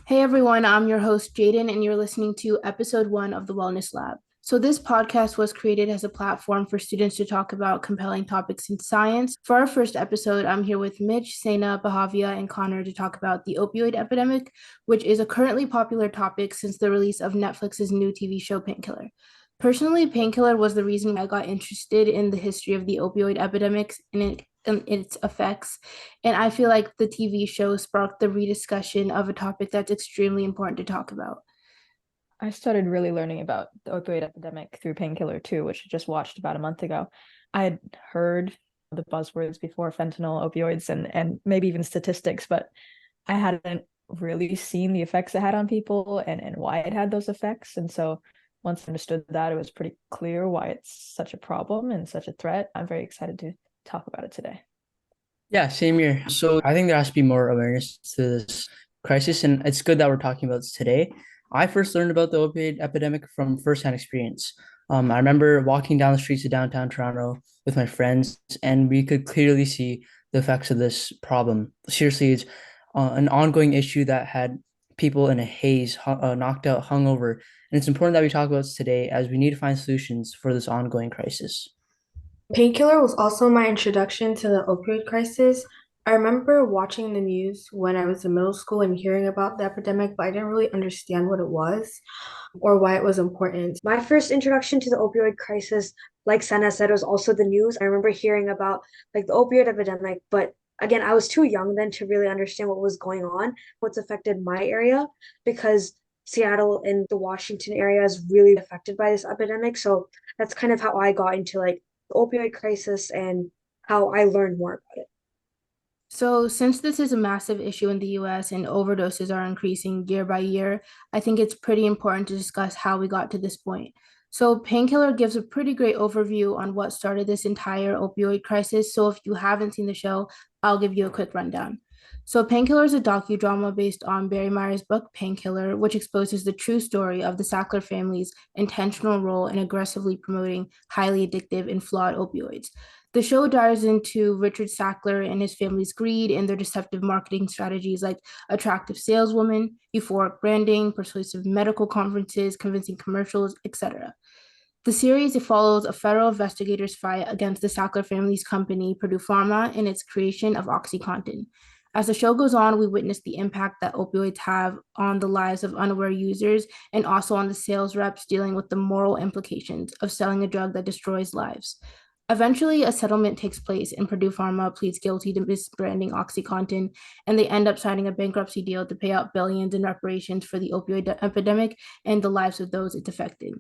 Hey everyone, I'm your host Jaden, and you're listening to episode 1 of the Wellness Lab. So, this podcast was created as a platform for students to talk about compelling topics in science. For our first episode, I'm here with Mich, Sena, Bhavya, and Connor to talk about the opioid epidemic, which is a currently popular topic since the release of Netflix's new TV show Painkiller. Personally, Painkiller was the reason I got interested in the history of the opioid epidemics and its effects. And I feel like the TV show sparked the rediscussion of a topic that's extremely important to talk about. I started really learning about the opioid epidemic through Painkiller too, which I just watched about a month ago. I had heard the buzzwords before, fentanyl, opioids, and maybe even statistics, but I hadn't really seen the effects it had on people and why it had those effects. And so once I understood that, it was pretty clear why it's such a problem and such a threat. I'm very excited to talk about it today. Yeah, same here. So I think there has to be more awareness to this crisis, and it's good that we're talking about this today. I first learned about the opioid epidemic from firsthand experience. I remember walking down the streets of downtown Toronto with my friends, and we could clearly see the effects of this problem. Seriously, it's an ongoing issue that had people in a haze, knocked out, hungover, and it's important that we talk about this today as we need to find solutions for this ongoing crisis. Painkiller was also my introduction to the opioid crisis. I remember watching the news when I was in middle school and hearing about the epidemic, but I didn't really understand what it was or why it was important. My first introduction to the opioid crisis, like Senna said, was also the news. I remember hearing about like the opioid epidemic, but again, I was too young then to really understand what was going on, what's affected my area, because Seattle and the Washington area is really affected by this epidemic. So that's kind of how I got into like the opioid crisis and how I learned more about it. So, since this is a massive issue in the US and overdoses are increasing year by year, I think it's pretty important to discuss how we got to this point. So, Painkiller gives a pretty great overview on what started this entire opioid crisis. So, if you haven't seen the show, I'll give you a quick rundown. So, Painkiller is a docudrama based on Barry Meyer's book Painkiller, which exposes the true story of the Sackler family's intentional role in aggressively promoting highly addictive and flawed opioids. The show dives into Richard Sackler and his family's greed and their deceptive marketing strategies like attractive saleswomen, euphoric branding, persuasive medical conferences, convincing commercials, etc. The series follows a federal investigator's fight against the Sackler family's company, Purdue Pharma, and its creation of OxyContin. As the show goes on, we witness the impact that opioids have on the lives of unaware users and also on the sales reps dealing with the moral implications of selling a drug that destroys lives. Eventually, a settlement takes place, and Purdue Pharma pleads guilty to misbranding OxyContin, and they end up signing a bankruptcy deal to pay out billions in reparations for the opioid epidemic and the lives of those it affected.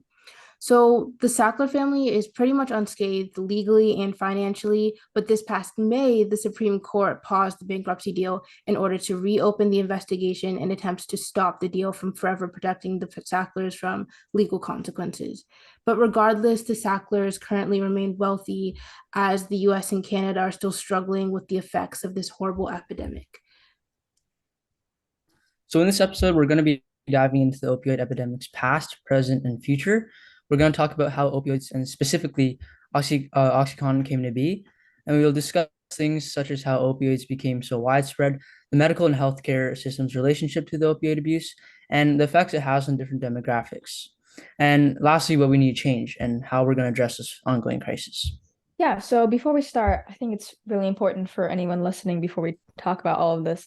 So the Sackler family is pretty much unscathed legally and financially, but this past May, the Supreme Court paused the bankruptcy deal in order to reopen the investigation and attempts to stop the deal from forever protecting the Sacklers from legal consequences. But regardless, the Sacklers currently remain wealthy as the US and Canada are still struggling with the effects of this horrible epidemic. So in this episode, we're going to be diving into the opioid epidemic's past, present, and future. We're going to talk about how opioids and specifically OxyContin came to be, and we will discuss things such as how opioids became so widespread, the medical and healthcare system's relationship to the opioid abuse, and the effects it has on different demographics. And lastly, what we need to change and how we're going to address this ongoing crisis. Yeah, so before we start, I think it's really important for anyone listening before we talk about all of this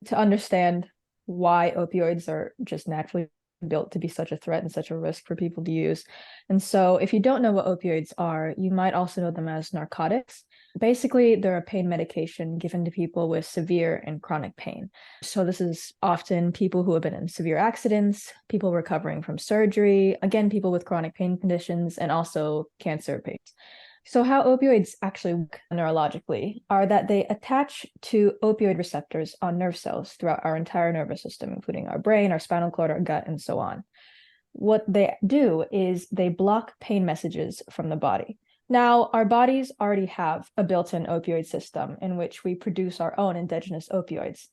to understand why opioids are just naturally built to be such a threat and such a risk for people to use. And so if you don't know what opioids are, you might also know them as narcotics. Basically, they're a pain medication given to people with severe and chronic pain. So this is often people who have been in severe accidents, people recovering from surgery, again, people with chronic pain conditions, and also cancer patients. So how opioids actually work neurologically are that they attach to opioid receptors on nerve cells throughout our entire nervous system, including our brain, our spinal cord, our gut, and so on. What they do is they block pain messages from the body. Now, our bodies already have a built-in opioid system in which we produce our own endogenous opioids.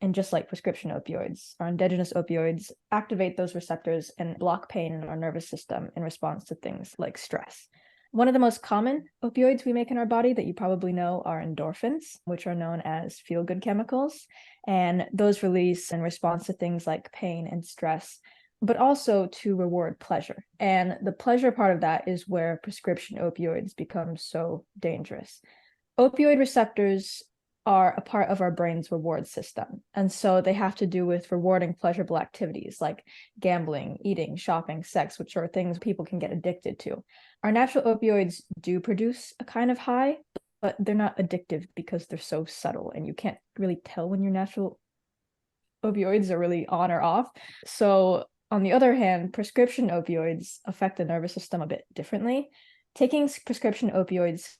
And just like prescription opioids, our endogenous opioids activate those receptors and block pain in our nervous system in response to things like stress. One of the most common opioids we make in our body that you probably know are endorphins, which are known as feel-good chemicals. And those release in response to things like pain and stress, but also to reward pleasure. And the pleasure part of that is where prescription opioids become so dangerous. Opioid receptors are a part of our brain's reward system. And so they have to do with rewarding pleasurable activities like gambling, eating, shopping, sex, which are things people can get addicted to. Our natural opioids do produce a kind of high, but they're not addictive because they're so subtle and you can't really tell when your natural opioids are really on or off. So on the other hand, prescription opioids affect the nervous system a bit differently. Taking prescription opioids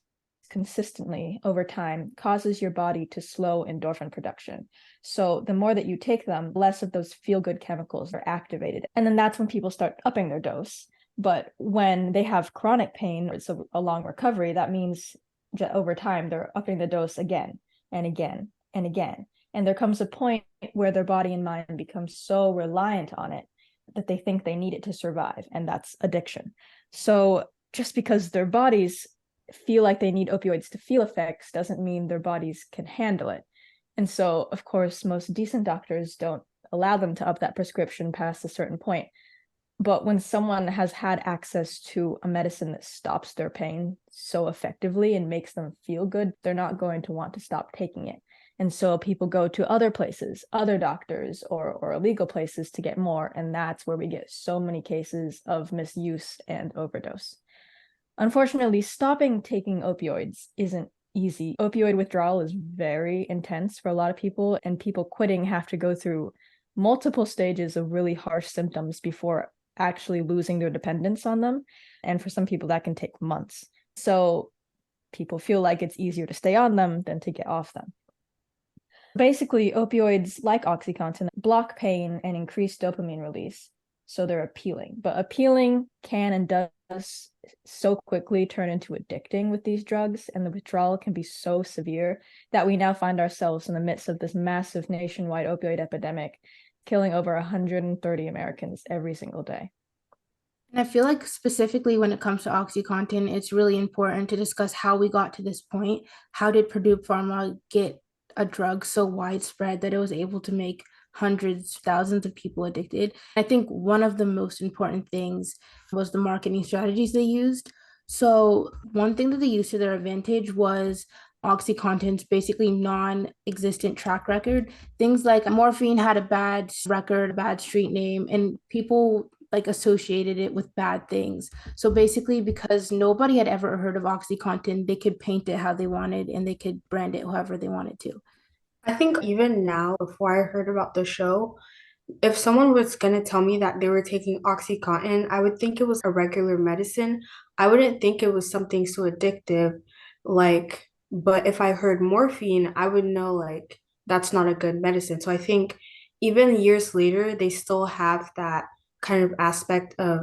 consistently over time causes your body to slow endorphin production. So the more that you take them, less of those feel-good chemicals are activated. And then that's when people start upping their dose. But when they have chronic pain, it's a long recovery, that means over time they're upping the dose again and again and again. And there comes a point where their body and mind become so reliant on it that they think they need it to survive, and that's addiction. So just because their bodies feel like they need opioids to feel effects doesn't mean their bodies can handle it. And so, of course, most decent doctors don't allow them to up that prescription past a certain point. But when someone has had access to a medicine that stops their pain so effectively and makes them feel good, they're not going to want to stop taking it. And so people go to other places, other doctors, or illegal places to get more. And that's where we get so many cases of misuse and overdose. Unfortunately, stopping taking opioids isn't easy. Opioid withdrawal is very intense for a lot of people, and people quitting have to go through multiple stages of really harsh symptoms before actually losing their dependence on them. And for some people, that can take months. So people feel like it's easier to stay on them than to get off them. Basically, opioids like OxyContin block pain and increase dopamine release. So they're appealing, but appealing can and does so quickly turn into addicting with these drugs, and the withdrawal can be so severe that we now find ourselves in the midst of this massive nationwide opioid epidemic, killing over 130 Americans every single day. And I feel like specifically when it comes to OxyContin, it's really important to discuss how we got to this point. How did Purdue Pharma get a drug so widespread that it was able to make hundreds, thousands of people addicted? I think one of the most important things was the marketing strategies they used. So one thing that they used to their advantage was OxyContin's basically non-existent track record. Things like morphine had a bad record, a bad street name, and people like associated it with bad things. So basically, because nobody had ever heard of OxyContin, they could paint it how they wanted and they could brand it however they wanted to. I think even now, before I heard about the show, if someone was gonna tell me that they were taking OxyContin, I would think it was a regular medicine. I wouldn't think it was something so addictive. Like, but if I heard morphine, I would know like that's not a good medicine. So I think even years later, they still have that kind of aspect of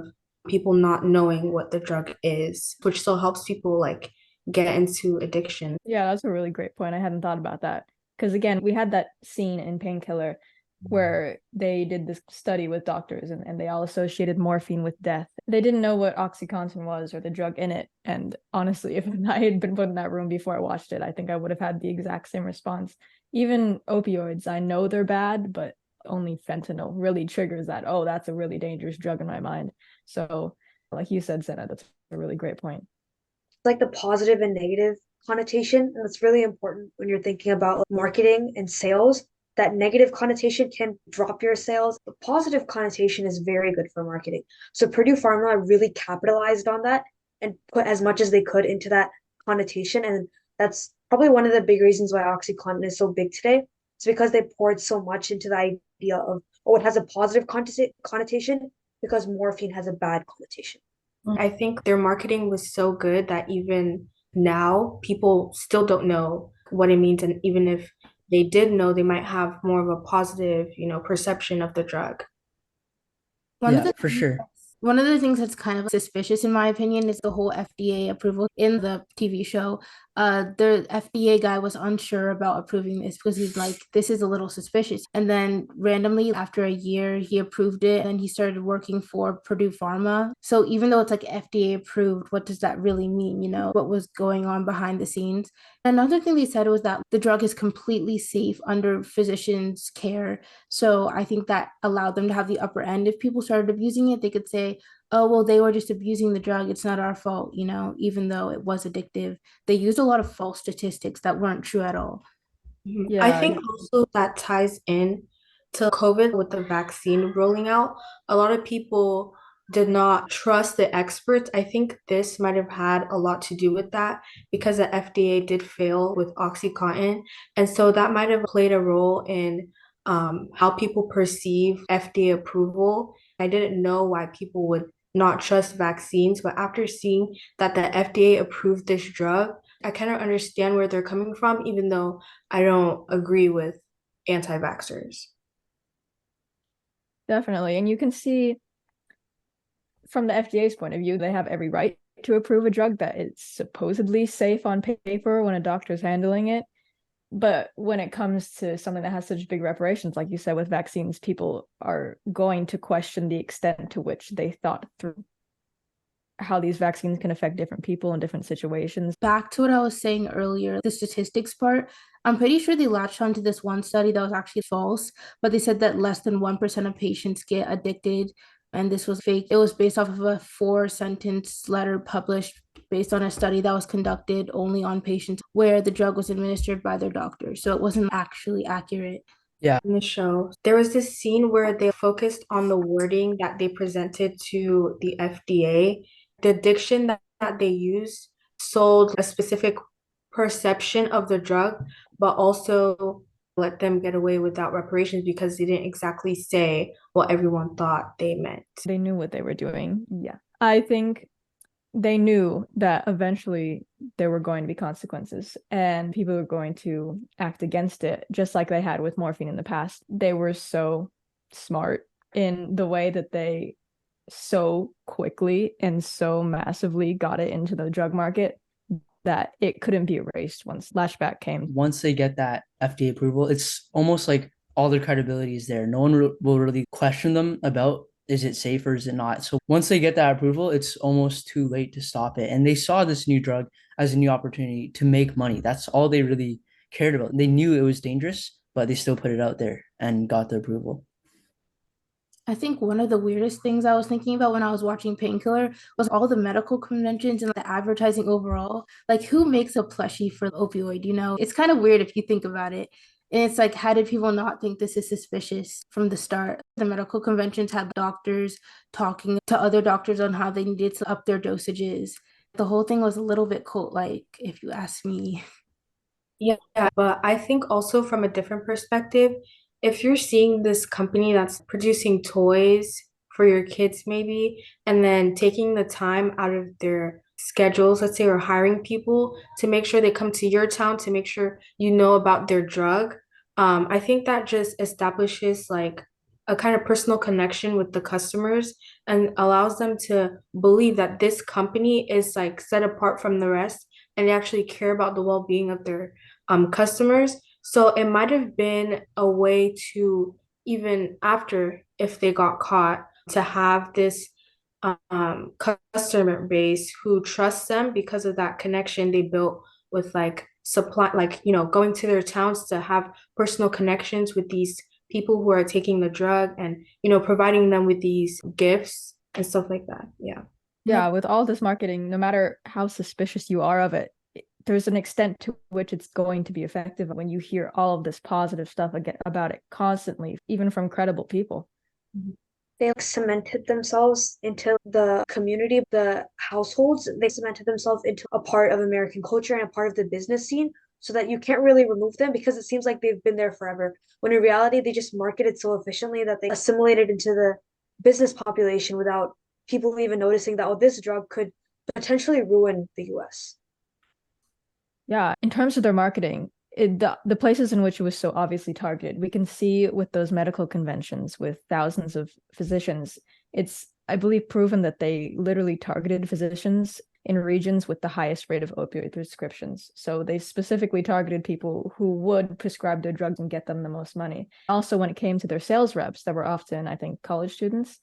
people not knowing what the drug is, which still helps people like get into addiction. Yeah, that's a really great point. I hadn't thought about that. Because again, we had that scene in Painkiller where they did this study with doctors and they all associated morphine with death. They didn't know what OxyContin was or the drug in it. And honestly, if I had been put in that room before I watched it, I think I would have had the exact same response. Even opioids, I know they're bad, but only fentanyl really triggers that. Oh, that's a really dangerous drug in my mind. So like you said, Sena, that's a really great point. Like the positive and negative connotation, and it's really important when you're thinking about marketing and sales. That negative connotation can drop your sales. The positive connotation is very good for marketing. So Purdue Pharma really capitalized on that and put as much as they could into that connotation. And that's probably one of the big reasons why OxyContin is so big today. It's because they poured so much into the idea of, oh, it has a positive connotation because morphine has a bad connotation. I think their marketing was so good that even now people still don't know what it means. And even if they did know, they might have more of a positive, perception of the drug. One of Yeah, the for sure. One of the things that's kind of suspicious, in my opinion, is the whole FDA approval in the TV show. The FDA guy was unsure about approving this because he's like, this is a little suspicious. And then randomly, after a year, he approved it and he started working for Purdue Pharma. So even though it's like FDA approved, what does that really mean? You know, what was going on behind the scenes? Another thing they said was that the drug is completely safe under physicians' care. So I think that allowed them to have the upper end. If people started abusing it, they could say, oh, well, they were just abusing the drug. It's not our fault, you know, even though it was addictive. They used a lot of false statistics that weren't true at all. I Yeah, think also that ties in to COVID with the vaccine rolling out. A lot of people did not trust the experts. I think this might have had a lot to do with that because the FDA did fail with OxyContin. And so that might have played a role in how people perceive FDA approval. I didn't know why people would not trust vaccines, but after seeing that the FDA approved this drug, I kind of understand where they're coming from, even though I don't agree with anti-vaxxers. definitely. And you can see from the FDA's point of view, they have every right to approve a drug that is supposedly safe on paper when a doctor's handling it. But when it comes to something that has such big reparations, like you said, with vaccines, people are going to question the extent to which they thought through how these vaccines can affect different people in different situations. Back to what I was saying earlier, the statistics part, I'm pretty sure they latched onto this one study that was actually false, but they said that less than 1% of patients get addicted. And this was fake. It was based off of a 4-sentence letter published based on a study that was conducted only on patients where the drug was administered by their doctor. So it wasn't actually accurate. Yeah. In the show, there was this scene where they focused on the wording that they presented to the FDA. The addiction that they used sold a specific perception of the drug, but also let them get away without reparations because they didn't exactly say what everyone thought they meant. They knew what they were doing. Yeah. I think they knew that eventually there were going to be consequences and people were going to act against it, just like they had with morphine in the past. They were so smart in the way that they so quickly and so massively got it into the drug market that it couldn't be erased once Lashback came. Once they get that FDA approval, it's almost like all their credibility is there. No one will really question them about is it safe or is it not. So once they get that approval, it's almost too late to stop it. And they saw this new drug as a new opportunity to make money. That's all they really cared about. They knew it was dangerous, but they still put it out there and got the approval. I think one of the weirdest things I was thinking about when I was watching Painkiller was all the medical conventions and the advertising overall. Like, who makes a plushie for opioid? You know, it's kind of weird if you think about it. And it's like, how did people not think this is suspicious from the start? The medical conventions had doctors talking to other doctors on how they needed to up their dosages. The whole thing was a little bit cult-like, if you ask me. Yeah, but I think also from a different perspective, if you're seeing this company that's producing toys for your kids, maybe, and then taking the time out of their schedules, let's say, or hiring people to make sure they come to your town to make sure you know about their drug, I think that just establishes like a kind of personal connection with the customers and allows them to believe that this company is like set apart from the rest and they actually care about the well-being of their customers. So it might have been a way to, even after if they got caught, to have this customer base who trusts them because of that connection they built with like supply, like, you know, going to their towns to have personal connections with these people who are taking the drug and, you know, providing them with these gifts and stuff like that. Yeah. Yeah, with all this marketing, no matter how suspicious you are of it, there's an extent to which it's going to be effective when you hear all of this positive stuff about it constantly, even from credible people. They like cemented themselves into the community, the households. They cemented themselves into a part of American culture and a part of the business scene so that you can't really remove them because it seems like they've been there forever. When in reality, they just marketed so efficiently that they assimilated into the business population without people even noticing that, oh, this drug could potentially ruin the US. Yeah, in terms of their marketing, the places in which it was so obviously targeted, we can see with those medical conventions with thousands of physicians, It's, I believe, proven that they literally targeted physicians in regions with the highest rate of opioid prescriptions. So they specifically targeted people who would prescribe their drugs and get them the most money. Also, when it came to their sales reps, that were often, I think, college students,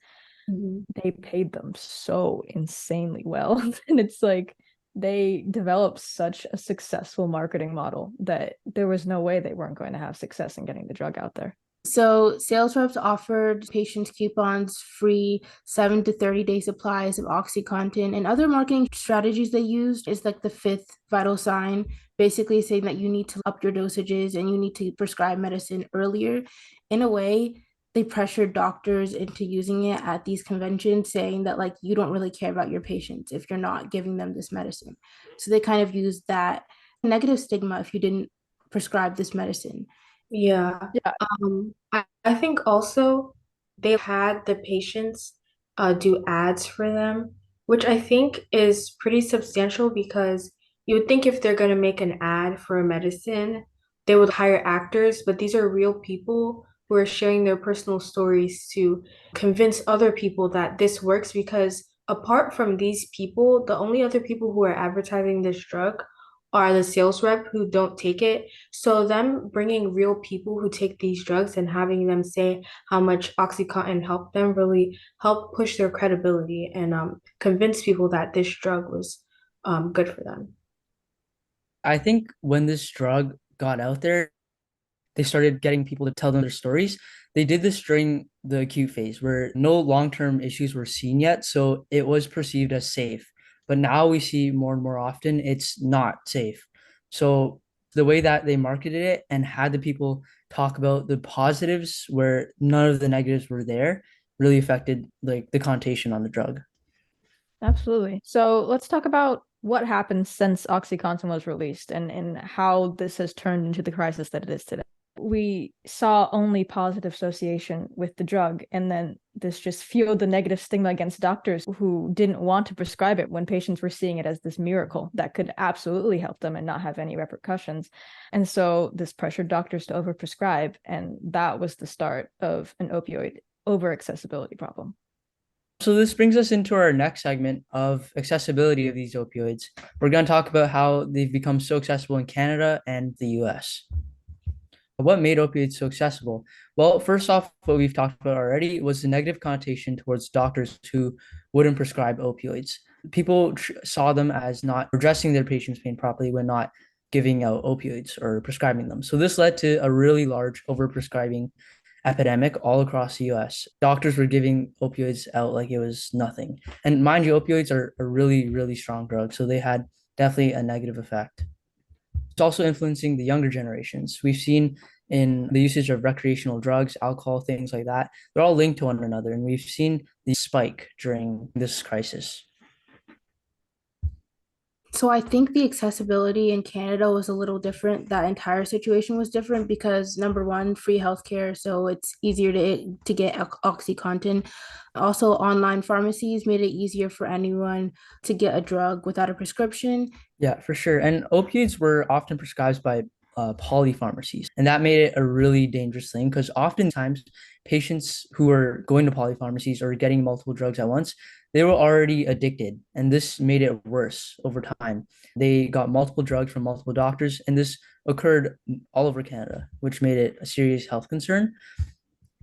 they paid them so insanely well. And it's like they developed such a successful marketing model that there was no way they weren't going to have success in getting the drug out there. So sales reps offered patients coupons, free 7 to 30-day supplies of OxyContin, and other marketing strategies they used is like the fifth vital sign, basically saying that you need to up your dosages and you need to prescribe medicine earlier. In a way, they pressured doctors into using it at these conventions, saying that like you don't really care about your patients if you're not giving them this medicine. So they kind of used that negative stigma if you didn't prescribe this medicine. Yeah. Yeah. I think also they had the patients do ads for them, which I think is pretty substantial because you would think if they're going to make an ad for a medicine, they would hire actors, but these are real people who are sharing their personal stories to convince other people that this works because apart from these people, the only other people who are advertising this drug are the sales rep who don't take it. So them bringing real people who take these drugs and having them say how much OxyContin helped them really help push their credibility and convince people that this drug was good for them. I think when this drug got out there, they started getting people to tell them their stories. They did this during the acute phase where no long-term issues were seen yet, so it was perceived as safe. But now we see more and more often it's not safe. So the way that they marketed it and had the people talk about the positives where none of the negatives were there really affected like the connotation on the drug. Absolutely. So let's talk about what happened since OxyContin was released and how this has turned into the crisis that it is today. We saw only positive association with the drug, and then this just fueled the negative stigma against doctors who didn't want to prescribe it when patients were seeing it as this miracle that could absolutely help them and not have any repercussions. And so this pressured doctors to overprescribe, and that was the start of an opioid over-accessibility problem. So this brings us into our next segment of accessibility of these opioids. We're going to talk about how they've become so accessible in Canada and the US. What made opioids so accessible? Well, first off, what we've talked about already was the negative connotation towards doctors who wouldn't prescribe opioids. People saw them as not addressing their patients' pain properly when not giving out opioids or prescribing them. So this led to a really large overprescribing epidemic all across the US. Doctors were giving opioids out like it was nothing. And mind you, opioids are a really, really strong drug. So they had definitely a negative effect. It's also influencing the younger generations. We've seen in the usage of recreational drugs, alcohol, things like that. They're all linked to one another. And we've seen the spike during this crisis. So I think the accessibility in Canada was a little different. That entire situation was different because number one, free healthcare, so it's easier to get OxyContin. Also, online pharmacies made it easier for anyone to get a drug without a prescription. Yeah, for sure. And opioids were often prescribed by polypharmacies, and that made it a really dangerous thing because oftentimes patients who are going to polypharmacies or getting multiple drugs at once, they were already addicted, and this made it worse over time. They got multiple drugs from multiple doctors, and this occurred all over Canada, which made it a serious health concern.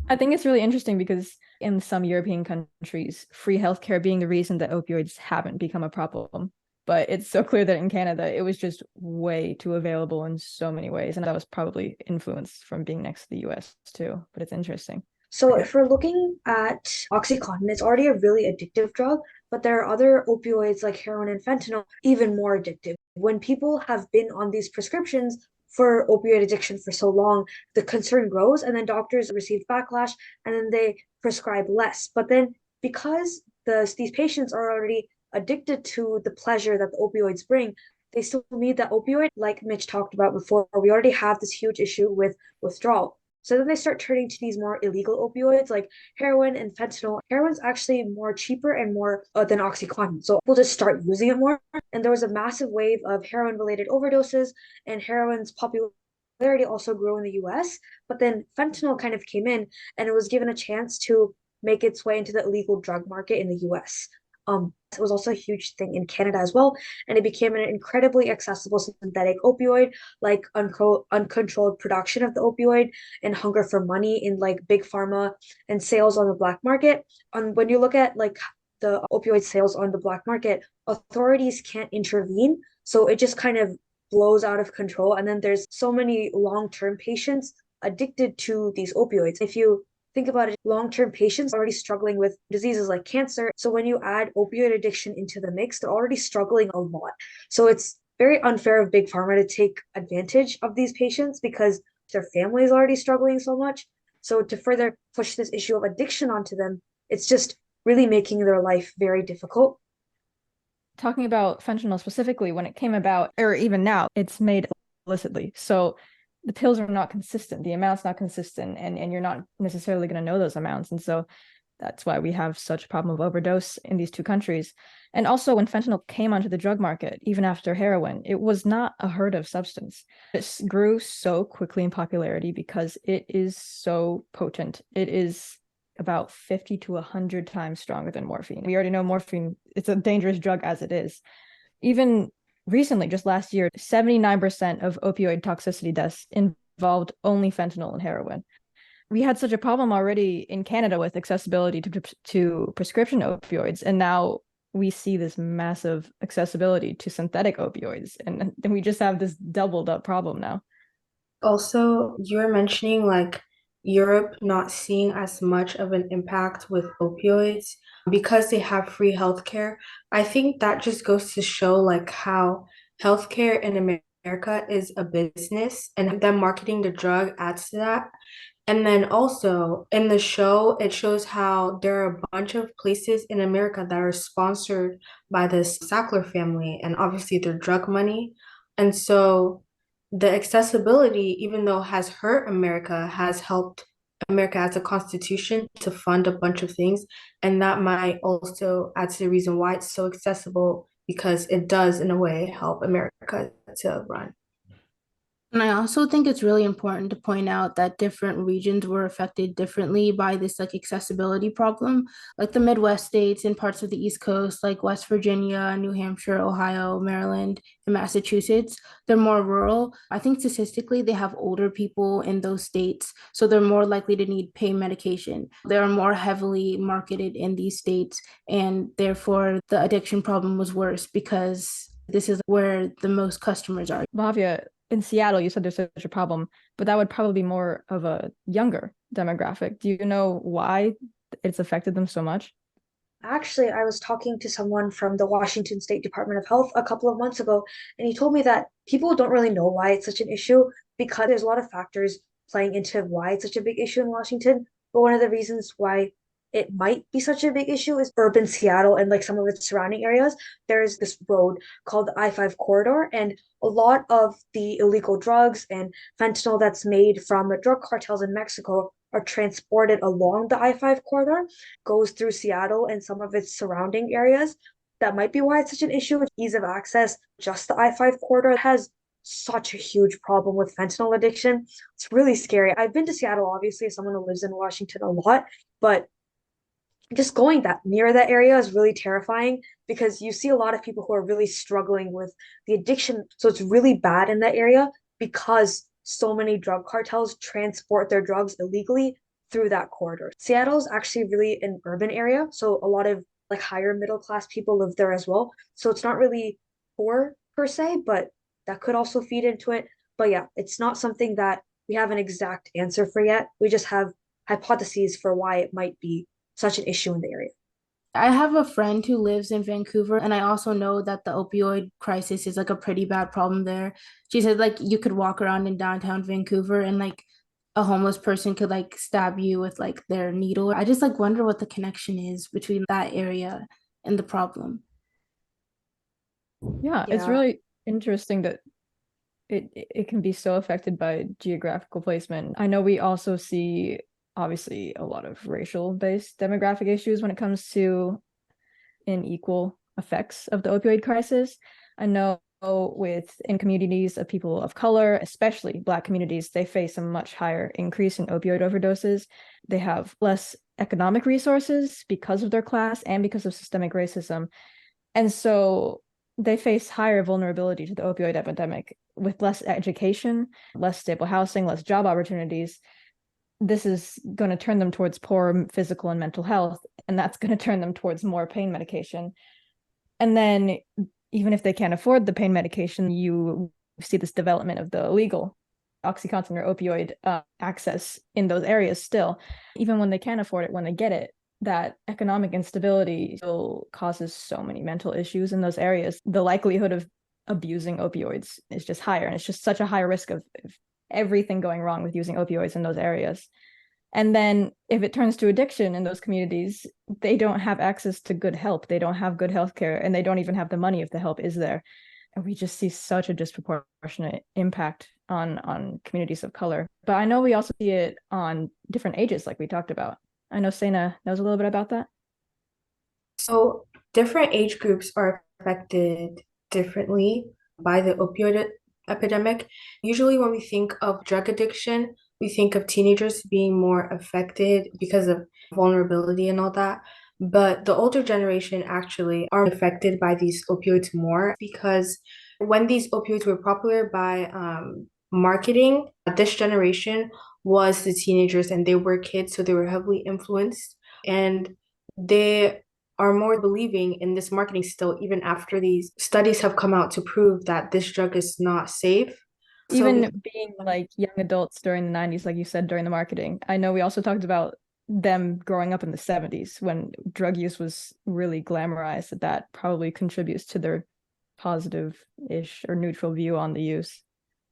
I think it's really interesting because in some European countries, free healthcare being the reason that opioids haven't become a problem. But it's so clear that in Canada, it was just way too available in so many ways. And that was probably influenced from being next to the US too. But it's interesting. So if we're looking at OxyContin, it's already a really addictive drug, but there are other opioids like heroin and fentanyl, even more addictive. When people have been on these prescriptions for opioid addiction for so long, the concern grows, and then doctors receive backlash, and then they prescribe less. But then because these patients are already addicted to the pleasure that the opioids bring, they still need that opioid, like Mitch talked about before. We already have this huge issue with withdrawal. So then they start turning to these more illegal opioids like heroin and fentanyl. Heroin's actually more cheaper and more than OxyContin. So we'll just start using it more. And there was a massive wave of heroin-related overdoses, and heroin's popularity also grew in the US. But then fentanyl kind of came in, and it was given a chance to make its way into the illegal drug market in the US. It was also a huge thing in Canada as well, and it became an incredibly accessible synthetic opioid, like uncontrolled production of the opioid and hunger for money in like big pharma and sales on the black market. When you look at like the opioid sales on the black market, authorities can't intervene, so it just kind of blows out of control. And then there's so many long-term patients addicted to these opioids. If you think about it, long-term patients already struggling with diseases like cancer. So when you add opioid addiction into the mix, they're already struggling a lot. So it's very unfair of big pharma to take advantage of these patients because their family is already struggling so much. So to further push this issue of addiction onto them, it's just really making their life very difficult. Talking about fentanyl specifically, when it came about, or even now, it's made illicitly. So the pills are not consistent, the amount's not consistent, and you're not necessarily going to know those amounts. And so that's why we have such a problem of overdose in these two countries. And also when fentanyl came onto the drug market, even after heroin, it was not a heard of substance. It grew so quickly in popularity because it is so potent. It is about 50 to 100 times stronger than morphine. We already know morphine, it's a dangerous drug as it is. Even recently, just last year, 79% of opioid toxicity deaths involved only fentanyl and heroin. We had such a problem already in Canada with accessibility to prescription opioids, and now we see this massive accessibility to synthetic opioids, and then we just have this doubled up problem now. Also, you were mentioning like Europe not seeing as much of an impact with opioids because they have free healthcare. I think that just goes to show like how healthcare in America is a business and them marketing the drug adds to that. And then also in the show, it shows how there are a bunch of places in America that are sponsored by this Sackler family and obviously their drug money. And so the accessibility, even though has hurt America, has helped America as a constitution to fund a bunch of things. And that might also add to the reason why it's so accessible because it does, in a way, help America to run. And I also think it's really important to point out that different regions were affected differently by this like accessibility problem. Like the Midwest states and parts of the East Coast, like West Virginia, New Hampshire, Ohio, Maryland, and Massachusetts, they're more rural. I think statistically they have older people in those states, so they're more likely to need pain medication. They are more heavily marketed in these states, and therefore the addiction problem was worse because this is where the most customers are. Bhavya, in Seattle, you said there's such a problem, but that would probably be more of a younger demographic. Do you know why it's affected them so much? Actually, I was talking to someone from the Washington State Department of Health a couple of months ago, and he told me that people don't really know why it's such an issue because there's a lot of factors playing into why it's such a big issue in Washington. But one of the reasons why it might be such a big issue is urban Seattle and like some of its surrounding areas. There's this road called the I-5 corridor, and a lot of the illegal drugs and fentanyl that's made from the drug cartels in Mexico are transported along the I-5 corridor, goes through Seattle and some of its surrounding areas. That might be why it's such an issue with ease of access. Just the I-5 corridor has such a huge problem with fentanyl addiction. It's really scary. I've been to Seattle, obviously, as someone who lives in Washington a lot, but just going that near that area is really terrifying because you see a lot of people who are really struggling with the addiction. So it's really bad in that area because so many drug cartels transport their drugs illegally through that corridor. Seattle's actually really an urban area, so a lot of like higher middle class people live there as well. So it's not really poor per se, but that could also feed into it. But yeah, it's not something that we have an exact answer for yet. We just have hypotheses for why it might be such an issue in the area. I have a friend who lives in Vancouver, and I also know that the opioid crisis is like a pretty bad problem there. She said like you could walk around in downtown Vancouver and like a homeless person could like stab you with like their needle. I just like wonder what the connection is between that area and the problem. Yeah, it's Yeah. really interesting that it can be so affected by geographical placement. I know we also see obviously a lot of racial based demographic issues when it comes to unequal effects of the opioid crisis. I know in communities of people of color, especially Black communities, they face a much higher increase in opioid overdoses. They have less economic resources because of their class and because of systemic racism. And so they face higher vulnerability to the opioid epidemic with less education, less stable housing, less job opportunities. This is going to turn them towards poor physical and mental health, and that's going to turn them towards more pain medication. And then even if they can't afford the pain medication, you see this development of the illegal OxyContin or opioid access in those areas still. Even when they can't afford it, when they get it, that economic instability still causes so many mental issues in those areas. The likelihood of abusing opioids is just higher, and it's just such a high risk of everything going wrong with using opioids in those areas. And then if it turns to addiction in those communities, they don't have access to good help. They don't have good healthcare, and they don't even have the money if the help is there. And we just see such a disproportionate impact on communities of color. But I know we also see it on different ages, like we talked about. I know Sena knows a little bit about that. So different age groups are affected differently by the opioid epidemic. Usually when we think of drug addiction, we think of teenagers being more affected because of vulnerability and all that. But the older generation actually are affected by these opioids more because when these opioids were popular by marketing, this generation was the teenagers and they were kids, so they were heavily influenced. And they are more believing in this marketing still, even after these studies have come out to prove that this drug is not safe. Even being like young adults during the 90s, like you said, during the marketing. I know we also talked about them growing up in the 70s when drug use was really glamorized. That probably contributes to their positive-ish or neutral view on the use.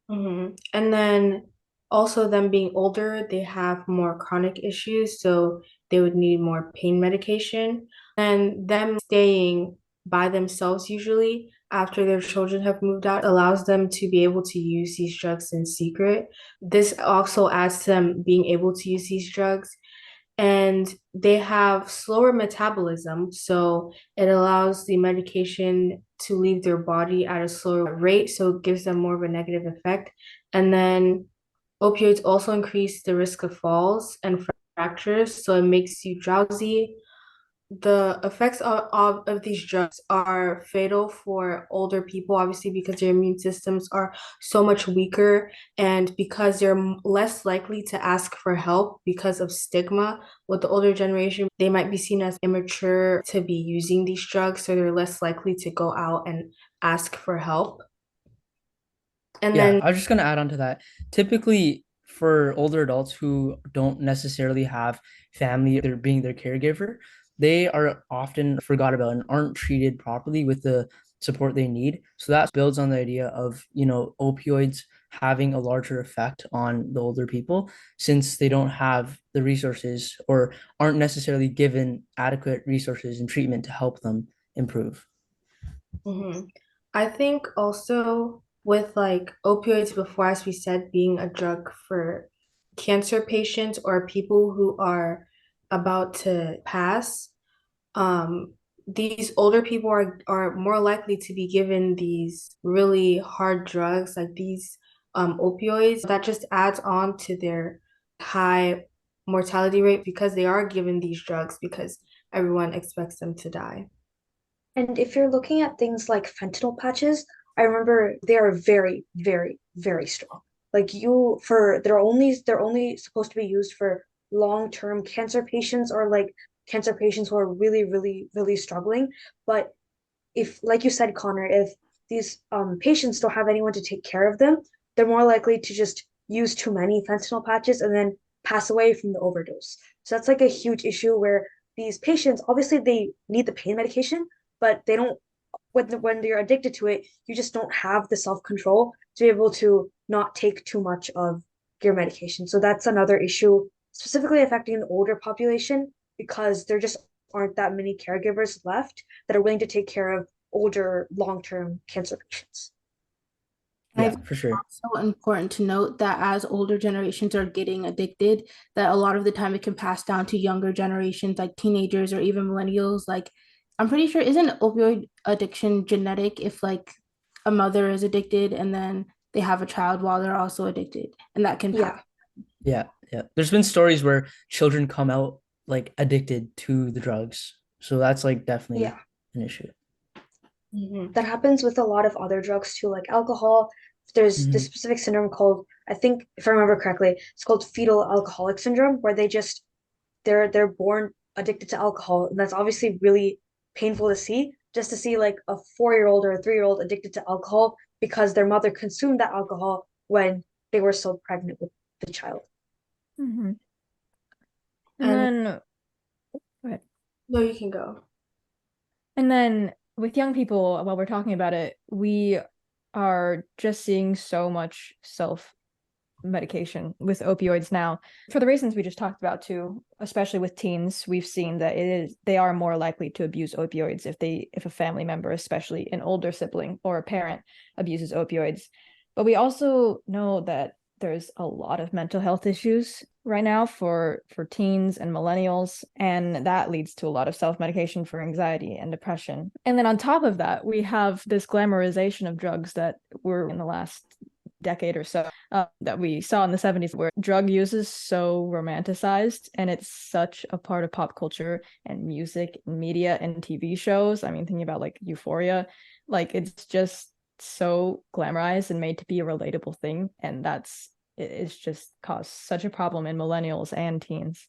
Mm-hmm. And then also them being older, they have more chronic issues, so they would need more pain medication. And them staying by themselves usually after their children have moved out allows them to be able to use these drugs in secret. This also adds to them being able to use these drugs. And they have slower metabolism, so it allows the medication to leave their body at a slower rate, so it gives them more of a negative effect. And then opioids also increase the risk of falls and fractures, so it makes you drowsy. The effects of these drugs are fatal for older people, obviously, because their immune systems are so much weaker and because they're less likely to ask for help because of stigma. With the older generation, they might be seen as immature to be using these drugs, so they're less likely to go out and ask for help. And Yeah, then I was just gonna add on to that. Typically, for older adults who don't necessarily have family, they're being their caregiver, they are often forgot about and aren't treated properly with the support they need. So that builds on the idea of, opioids having a larger effect on the older people since they don't have the resources or aren't necessarily given adequate resources and treatment to help them improve. mhm. I think also with like opioids before, as we said, being a drug for cancer patients or people who are about to pass, um, these older people are more likely to be given these really hard drugs like these opioids that just adds on to their high mortality rate because they are given these drugs because everyone expects them to die. And if you're looking at things like fentanyl patches, I remember they are very, very, very strong. Like they're only supposed to be used for long-term cancer patients or like cancer patients who are really, really, really struggling. But if, like you said, Connor, if these patients don't have anyone to take care of them, they're more likely to just use too many fentanyl patches and then pass away from the overdose. So that's like a huge issue where these patients, obviously they need the pain medication, but they don't when you're addicted to it, you just don't have the self-control to be able to not take too much of your medication. So that's another issue specifically affecting the older population because there just aren't that many caregivers left that are willing to take care of older long-term cancer patients. I Yeah, think for sure. it's also important to note that as older generations are getting addicted, that a lot of the time it can pass down to younger generations, like teenagers or even millennials. Like, I'm pretty sure isn't opioid addiction genetic if like a mother is addicted and then they have a child while they're also addicted, and that can Yeah. pass. Yeah, yeah. There's been stories where children come out like addicted to the drugs. So that's like definitely Yeah. an issue. That happens with a lot of other drugs too, like alcohol. There's this Mhm. specific syndrome called, I think, if I remember correctly, it's called fetal alcoholic syndrome, where they're born addicted to alcohol. And that's obviously really painful to see, just to see like a 4-year-old or a 3-year-old addicted to alcohol because their mother consumed that alcohol when they were still pregnant with the child. Mm-hmm. And And then, go ahead. no, you can go. And then with young people, while we're talking about it, we are just seeing so much self-medication with opioids now. For the reasons we just talked about too, especially with teens, we've seen that they are more likely to abuse opioids if a family member, especially an older sibling or a parent, abuses opioids. But we also know that there's a lot of mental health issues right now for teens and millennials, and that leads to a lot of self-medication for anxiety and depression. And then on top of that, we have this glamorization of drugs that were in the last decade or so that we saw in the 70s, where drug use is so romanticized and it's such a part of pop culture and music and media and TV shows. I mean, thinking about like Euphoria, like it's just so glamorized and made to be a relatable thing, and it's just caused such a problem in millennials and teens.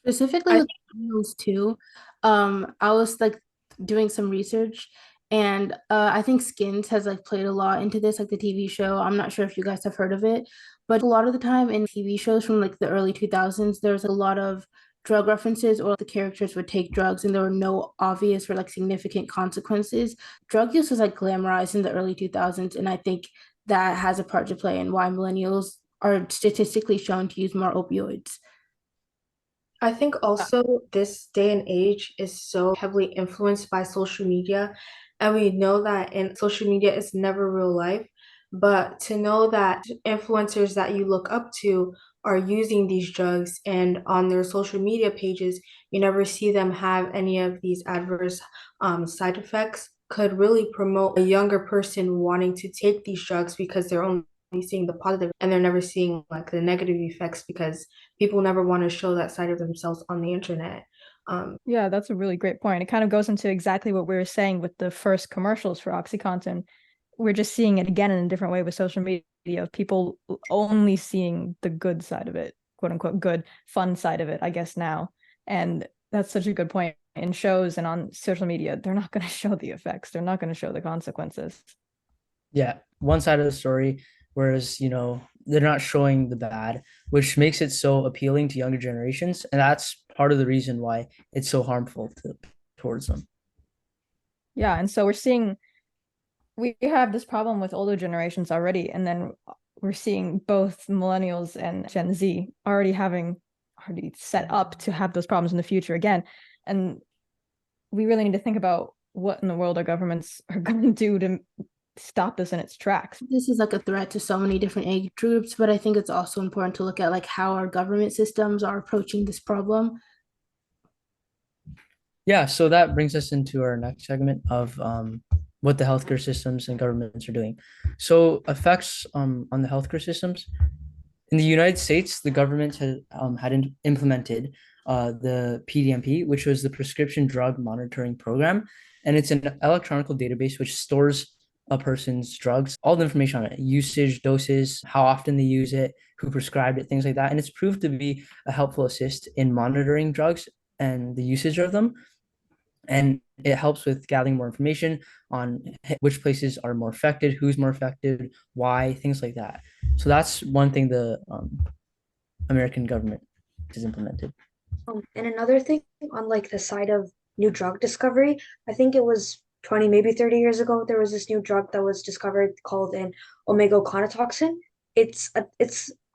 Specifically I with millennials too. I was like doing some research, and I think Skins has like played a lot into this, like the TV show. I'm not sure if you guys have heard of it, but a lot of the time in TV shows from like the early 2000s, there's a lot of drug references, or the characters would take drugs and there were no obvious or like significant consequences. Drug use was like glamorized in the early 2000s, and I think that has a part to play in why millennials are statistically shown to use more opioids. I think also this day and age is so heavily influenced by social media. And we know that in social media is never real life. But to know that influencers that you look up to are using these drugs and on their social media pages, you never see them have any of these adverse side effects could really promote a younger person wanting to take these drugs because they're only seeing the positive and they're never seeing like the negative effects because people never want to show that side of themselves on the internet. Yeah, that's a really great point. It kind of goes into exactly what we were saying with the first commercials for OxyContin. We're just seeing it again in a different way with social media, of people only seeing the good side of it, quote unquote, good, fun side of it, I guess now. And that's such a good point. In shows and on social media, they're not going to show the effects. They're not going to show the consequences. Yeah, one side of the story, whereas, they're not showing the bad, which makes it so appealing to younger generations. And that's part of the reason why it's so harmful towards them. Yeah, and so we have this problem with older generations already, and then we're seeing both millennials and Gen Z already set up to have those problems in the future again. And we really need to think about what in the world our governments are going to do to stop this in its tracks. This is like a threat to so many different age groups, but I think it's also important to look at like how our government systems are approaching this problem. Yeah, so that brings us into our next segment of what the healthcare systems and governments are doing. So effects on the healthcare systems. In the United States, the government had implemented the PDMP, which was the Prescription Drug Monitoring Program, and it's an electronic database which stores a person's drugs, all the information on it, usage, doses, how often they use it, who prescribed it, things like that. And it's proved to be a helpful assist in monitoring drugs and the usage of them. And it helps with gathering more information on which places are more affected, who's more affected, why, things like that. So that's one thing the American government has implemented. And another thing on like the side of new drug discovery, I think it was 20, maybe 30 years ago, there was this new drug that was discovered called an omega-conotoxin. It's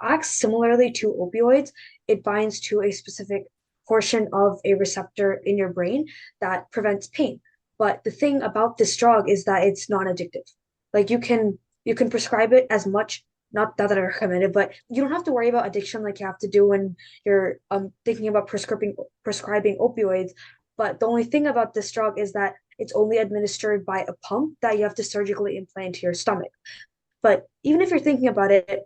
acts similarly to opioids. It binds to a specific portion of a receptor in your brain that prevents pain. But the thing about this drug is that it's non-addictive. Like you can prescribe it as much, not that I recommend it, but you don't have to worry about addiction like you have to do when you're thinking about prescribing opioids. But the only thing about this drug is that it's only administered by a pump that you have to surgically implant into your stomach. But even if you're thinking about it,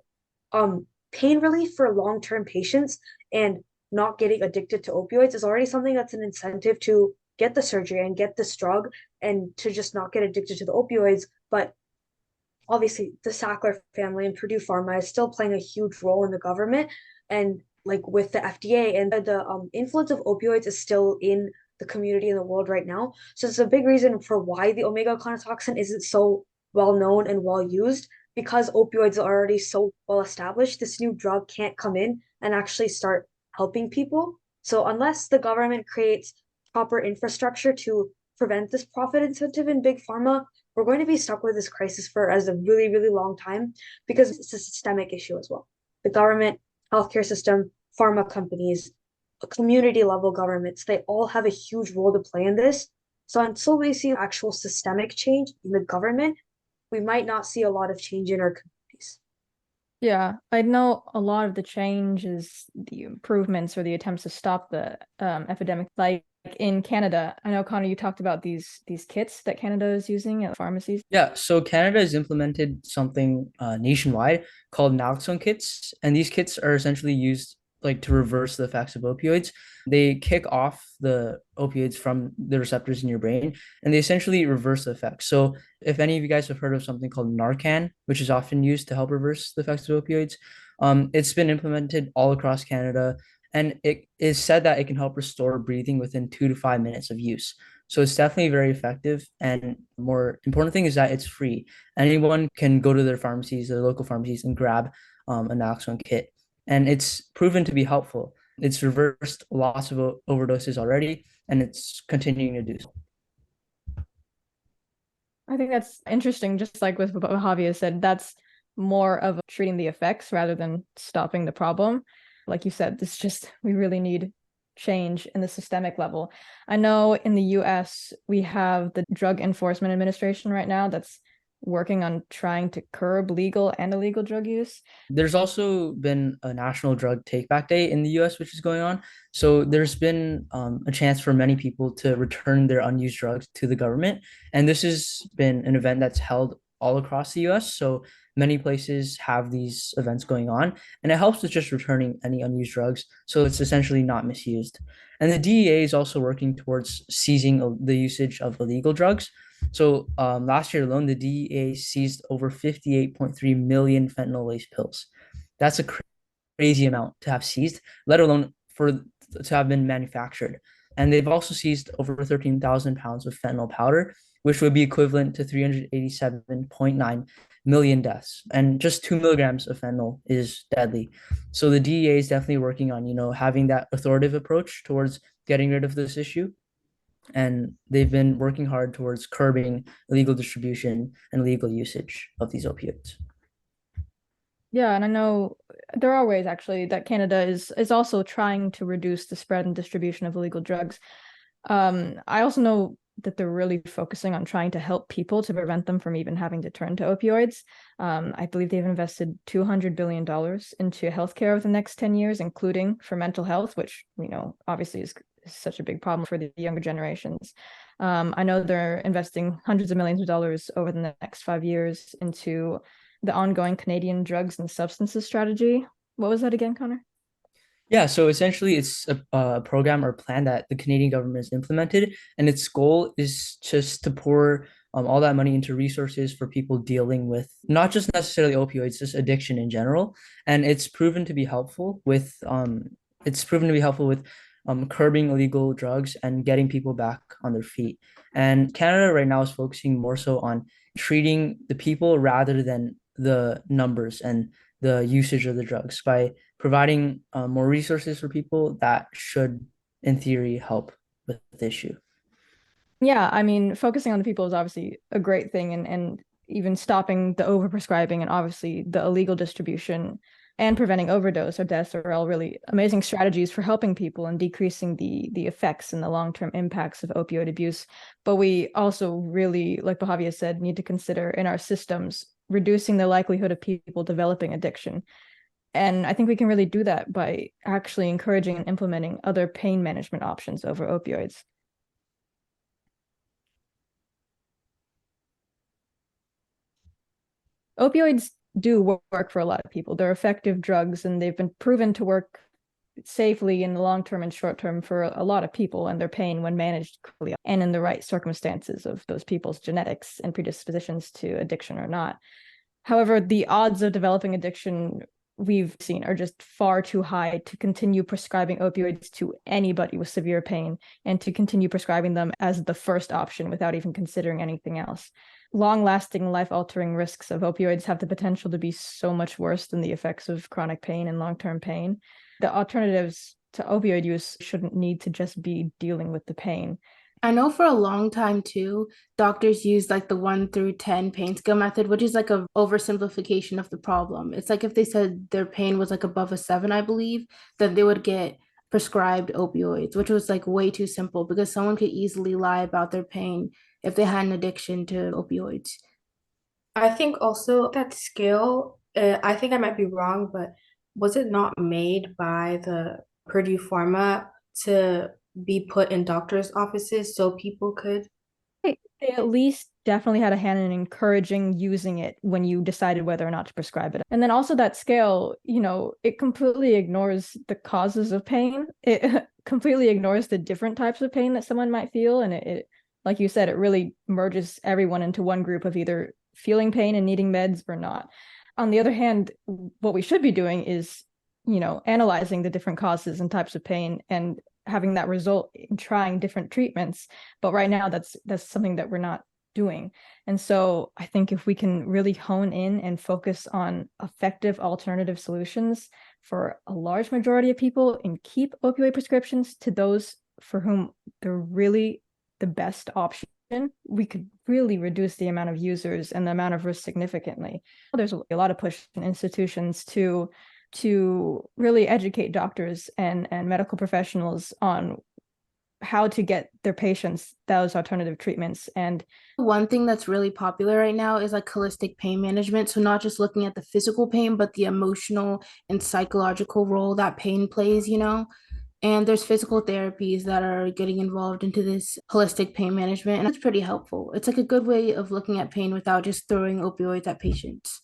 pain relief for long-term patients and not getting addicted to opioids is already something that's an incentive to get the surgery and get this drug and to just not get addicted to the opioids. But obviously, the Sackler family and Purdue Pharma is still playing a huge role in the government and like with the FDA, and the influence of opioids is still in the community in the world right now. So it's a big reason for why the omega conotoxin isn't so well known and well used, because opioids are already so well established. This new drug can't come in and actually start helping people. So unless the government creates proper infrastructure to prevent this profit incentive in big pharma, we're going to be stuck with this crisis for as a really, really long time, because it's a systemic issue as well. The government, healthcare system, pharma companies, community level governments, they all have a huge role to play in this. So until we see actual systemic change in the government, we might not see a lot of change in our communities. Yeah, I know a lot of the change is the improvements or the attempts to stop the epidemic. Like in Canada, I know, Connor, you talked about these kits that Canada is using at pharmacies. Yeah, so Canada has implemented something nationwide called naloxone kits, and these kits are essentially used like to reverse the effects of opioids. They kick off the opioids from the receptors in your brain, and they essentially reverse the effects. So, if any of you guys have heard of something called Narcan, which is often used to help reverse the effects of opioids, it's been implemented all across Canada, and it is said that it can help restore breathing within 2 to 5 minutes of use. So it's definitely very effective. And more important thing is that it's free. Anyone can go to their pharmacies, their local pharmacies, and grab a naloxone kit. And it's proven to be helpful. It's reversed lots of overdoses already, and it's continuing to do so. I think that's interesting. Just like with what Bhavya said, that's more of treating the effects rather than stopping the problem. Like you said, we really need change in the systemic level. I know in the US, we have the Drug Enforcement Administration right now that's working on trying to curb legal and illegal drug use. There's also been a National Drug Take Back Day in the US, which is going on. So there's been a chance for many people to return their unused drugs to the government. And this has been an event that's held all across the US. So many places have these events going on, and it helps with just returning any unused drugs. So it's essentially not misused. And the DEA is also working towards seizing the usage of illegal drugs. So last year alone, the DEA seized over 58.3 million fentanyl laced pills. That's a crazy amount to have seized, let alone to have been manufactured. And they've also seized over 13,000 pounds of fentanyl powder, which would be equivalent to 387.9 million deaths. And just 2 milligrams of fentanyl is deadly. So the DEA is definitely working on, having that authoritative approach towards getting rid of this issue. And they've been working hard towards curbing illegal distribution and legal usage of these opioids. Yeah, and I know there are ways actually that Canada is also trying to reduce the spread and distribution of illegal drugs. I also know that they're really focusing on trying to help people to prevent them from even having to turn to opioids. I believe they've invested $200 billion into healthcare over the next 10 years, including for mental health, which, obviously is such a big problem for the younger generations. I know they're investing hundreds of millions of dollars over the next 5 years into the ongoing Canadian drugs and substances strategy. What was that again, Connor? Yeah, so essentially it's a program or plan that the Canadian government has implemented, and its goal is just to pour all that money into resources for people dealing with not just necessarily opioids, just addiction in general. And it's proven to be helpful with curbing illegal drugs and getting people back on their feet. And Canada right now is focusing more so on treating the people rather than the numbers and the usage of the drugs by providing more resources for people that should, in theory, help with the issue. Yeah, I mean, focusing on the people is obviously a great thing, and even stopping the overprescribing and obviously the illegal distribution and preventing overdose or deaths are all really amazing strategies for helping people and decreasing the effects and the long-term impacts of opioid abuse. But we also really, like Bhavya said, need to consider in our systems reducing the likelihood of people developing addiction. And I think we can really do that by actually encouraging and implementing other pain management options over opioids. Opioids do work for a lot of people. They're effective drugs, and they've been proven to work safely in the long term and short term for a lot of people and their pain when managed correctly and in the right circumstances of those people's genetics and predispositions to addiction or not. However, the odds of developing addiction we've seen are just far too high to continue prescribing opioids to anybody with severe pain and to continue prescribing them as the first option without even considering anything else. Long-lasting, life-altering risks of opioids have the potential to be so much worse than the effects of chronic pain and long-term pain. The alternatives to opioid use shouldn't need to just be dealing with the pain. I know for a long time too, doctors use like the 1 through 10 pain scale method, which is like a oversimplification of the problem. It's like if they said their pain was like above a 7, I believe, then they would get prescribed opioids, which was like way too simple because someone could easily lie about their pain if they had an addiction to opioids. I think also that scale, I think I might be wrong, but was it not made by the Purdue Pharma to be put in doctors' offices so people could? They at least definitely had a hand in encouraging using it when you decided whether or not to prescribe it. And then also that scale, it completely ignores the causes of pain. It completely ignores the different types of pain that someone might feel. And it, like you said, it really merges everyone into one group of either feeling pain and needing meds or not. On the other hand, what we should be doing is, analyzing the different causes and types of pain and having that result in trying different treatments. But right now that's something that we're not doing. And so I think if we can really hone in and focus on effective alternative solutions for a large majority of people and keep opioid prescriptions to those for whom they're really the best option, we could really reduce the amount of users and the amount of risk significantly. There's a lot of push in institutions to really educate doctors and medical professionals on how to get their patients those alternative treatments. And one thing that's really popular right now is like holistic pain management. So not just looking at the physical pain, but the emotional and psychological role that pain plays, And there's physical therapies that are getting involved into this holistic pain management, and it's pretty helpful. It's like a good way of looking at pain without just throwing opioids at patients.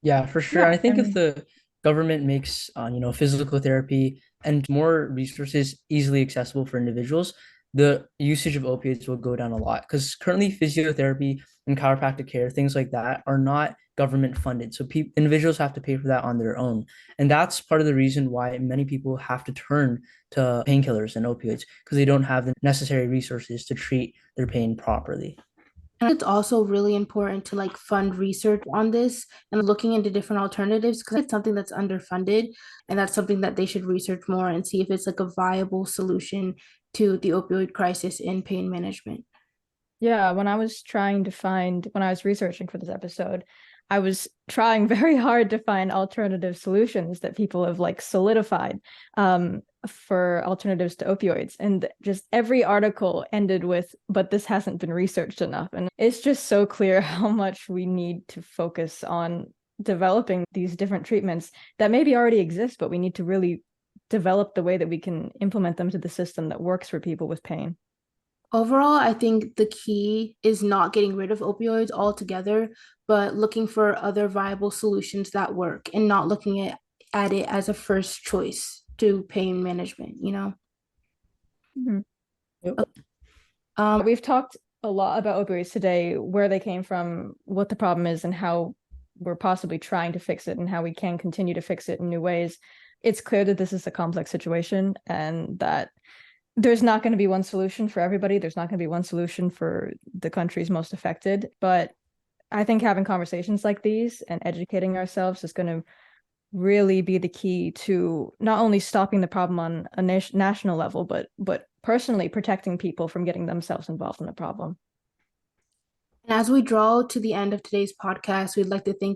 Yeah, for sure. yeah, I think if the government makes, physical therapy and more resources easily accessible for individuals, the usage of opioids will go down a lot. Because currently, physiotherapy and chiropractic care, things like that, are not government funded. So individuals have to pay for that on their own. And that's part of the reason why many people have to turn to painkillers and opioids because they don't have the necessary resources to treat their pain properly. And it's also really important to like fund research on this and looking into different alternatives because it's something that's underfunded, and that's something that they should research more and see if it's like a viable solution to the opioid crisis in pain management. Yeah, when I was researching for this episode, I was trying very hard to find alternative solutions that people have like solidified for alternatives to opioids. And just every article ended with, but this hasn't been researched enough. And it's just so clear how much we need to focus on developing these different treatments that maybe already exist, but we need to really develop the way that we can implement them to the system that works for people with pain. Overall, I think the key is not getting rid of opioids altogether, but looking for other viable solutions that work and not looking at it as a first choice to pain management. Mm-hmm. Yep. We've talked a lot about opioids today, where they came from, what the problem is, and how we're possibly trying to fix it and how we can continue to fix it in new ways. It's clear that this is a complex situation and that there's not going to be one solution for everybody. There's not going to be one solution for the countries most affected. But I think having conversations like these and educating ourselves is going to really be the key to not only stopping the problem on a national level, but personally protecting people from getting themselves involved in the problem. And as we draw to the end of today's podcast, we'd like to thank you